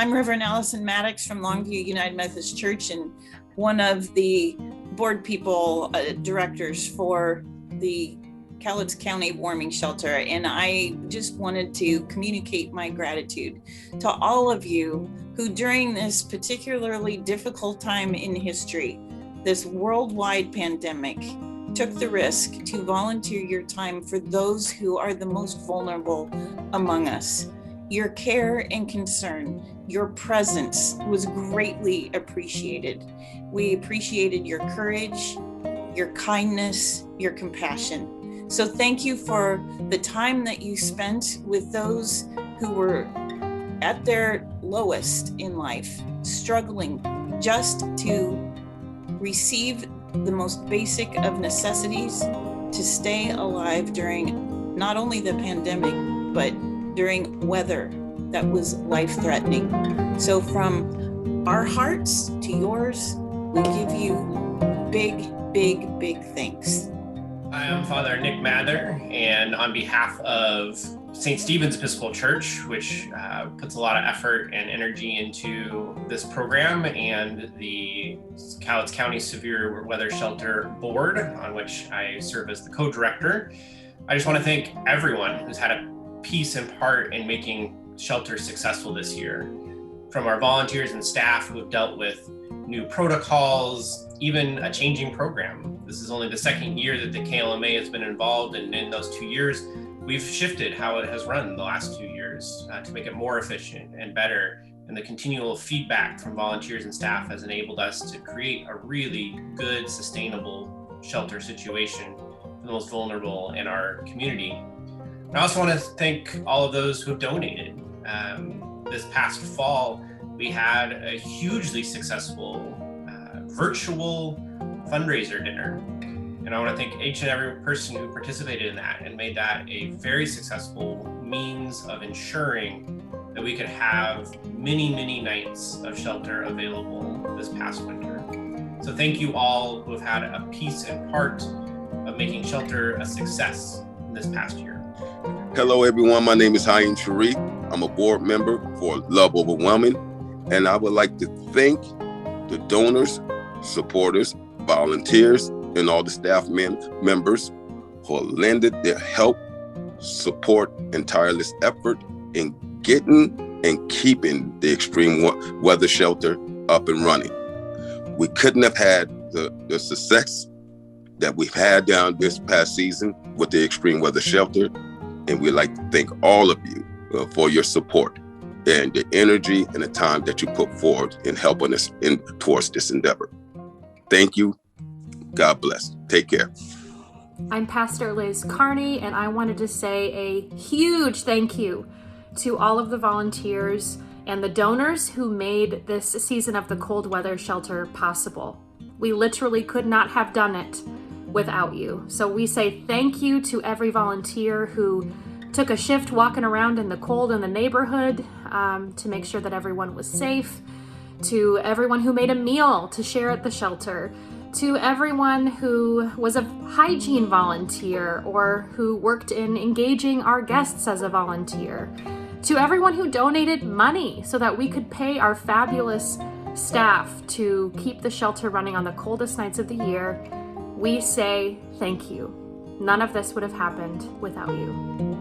I'm Reverend Allison Maddox from Longview United Methodist Church and one of the board people, directors for the Cowlitz County Warming Shelter. And I just wanted to communicate my gratitude to all of you who during this particularly difficult time in history, this worldwide pandemic, took the risk to volunteer your time for those who are the most vulnerable among us. Your care and concern, your presence was greatly appreciated. We appreciated your courage, your kindness, your compassion. So thank you for the time that you spent with those who were at their lowest in life, struggling just to receive the most basic of necessities to stay alive during not only the pandemic, but during weather that was life-threatening. So from our hearts to yours, we give you big, big, big thanks. I am Father Nick Mather, and on behalf of St. Stephen's Episcopal Church, which puts a lot of effort and energy into this program, and the Cowlitz County Severe Weather Shelter Board, on which I serve as the co-director. I just want to thank everyone who's had a piece and part in making shelter successful this year. From our volunteers and staff who have dealt with new protocols, even a changing program. This is only the second year that the KLMA has been involved, and in those 2 years, we've shifted how it has run the last 2 years to make it more efficient and better. And the continual feedback from volunteers and staff has enabled us to create a really good, sustainable shelter situation for the most vulnerable in our community. And I also want to thank all of those who have donated. This past fall, we had a hugely successful virtual fundraiser dinner. And I want to thank each and every person who participated in that and made that a very successful means of ensuring that we could have many, many nights of shelter available this past winter. So thank you all who have had a piece and part of making shelter a success in this past year. Hello, everyone. My name is Haim Sharif. I'm a board member for Love Overwhelming, and I would like to thank the donors, supporters, volunteers, and all the staff members who lended their help, support, and tireless effort in getting and keeping the extreme weather shelter up and running. We couldn't have had the success that we've had down this past season with the extreme weather shelter, and we'd like to thank all of you for your support and the energy and the time that you put forward in helping us towards this endeavor. Thank you. God bless. Take care. I'm Pastor Liz Carney, and I wanted to say a huge thank you to all of the volunteers and the donors who made this season of the cold weather shelter possible. We literally could not have done it without you. So we say thank you to every volunteer who took a shift walking around in the cold in the neighborhood to make sure that everyone was safe, to everyone who made a meal to share at the shelter, to everyone who was a hygiene volunteer or who worked in engaging our guests as a volunteer, to everyone who donated money so that we could pay our fabulous staff to keep the shelter running on the coldest nights of the year. We say thank you. None of this would have happened without you.